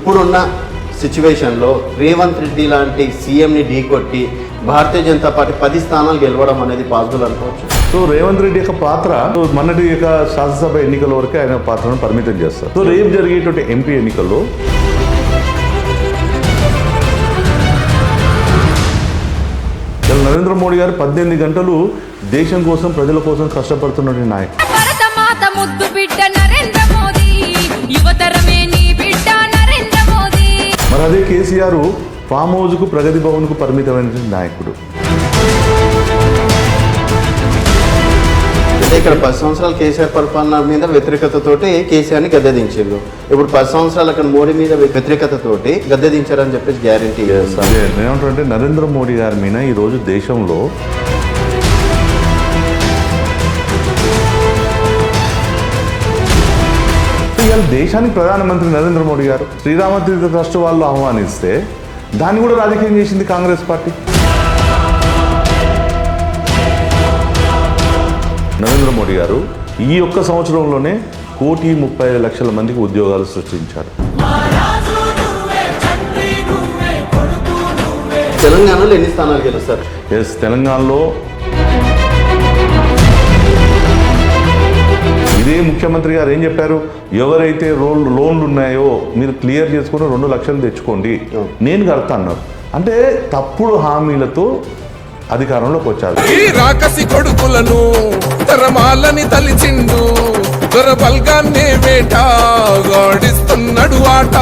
ఇప్పుడున్న సిచ్యువేషన్లో రేవంత్ రెడ్డి లాంటి సీఎంని ఢీకొట్టి భారతీయ జనతా పార్టీ 10 స్థానాలు గెలవడం అనేది పాసిబుల్ అనుకోవచ్చు. సో రేవంత్ రెడ్డి యొక్క పాత్ర మొన్నటి యొక్క శాసనసభ ఎన్నికల వరకే ఆయన పాత్రను పరిమితం చేస్తారు. సో రేపు జరిగేటువంటి ఎంపీ ఎన్నికల్లో నరేంద్ర మోడీ గారు 18 గంటలు దేశం కోసం ప్రజల కోసం కష్టపడుతున్న నాయకుడు. మరి అదే కేసీఆర్ ఫామ్ హౌస్కు ప్రగతి భవన్కు పరిమితమైన నాయకుడు. అంటే ఇక్కడ 10 సంవత్సరాలు కేసీఆర్ పరిపాలన మీద వ్యతిరేకతతోటి కేసీఆర్ని గద్దెదించారు. ఇప్పుడు 10 సంవత్సరాలు అక్కడ మోడీ మీద వ్యతిరేకతతోటి గద్దెదించారని చెప్పేసి గ్యారంటీ. అదే ఏమంటారంటే నరేంద్ర మోడీ గారి మీద ఈరోజు దేశంలో ఇవాళ దేశానికి ప్రధానమంత్రి నరేంద్ర మోడీ గారు శ్రీరామ తీర్థ ట్రస్ట్ వాళ్ళు ఆహ్వానిస్తే దాన్ని కూడా రాజకీయం చేసింది కాంగ్రెస్ పార్టీ. నరేంద్ర మోడీ గారు ఈ ఒక్క సంవత్సరంలోనే 1,30,00,000 మందికి ఉద్యోగాలు సృష్టించారు. తెలంగాణలో ఎన్ని స్థానాలు గెలుస్తారు? ఎస్, తెలంగాణలో ఇదే ముఖ్యమంత్రి గారు ఏం చెప్పారు, ఎవరైతే లోన్లు ఉన్నాయో మీరు క్లియర్ చేసుకుని 2 లక్షలు తెచ్చుకోండి, నేను కడతా అన్నారు. అంటే తప్పుడు హామీలతో అధికారంలోకి వచ్చారు. ఈ రాకసి కొడుకులను తరమాలని తలిచిండు దొరబల్గాన్నే వేట గాడిస్తున్నాడు ఆట.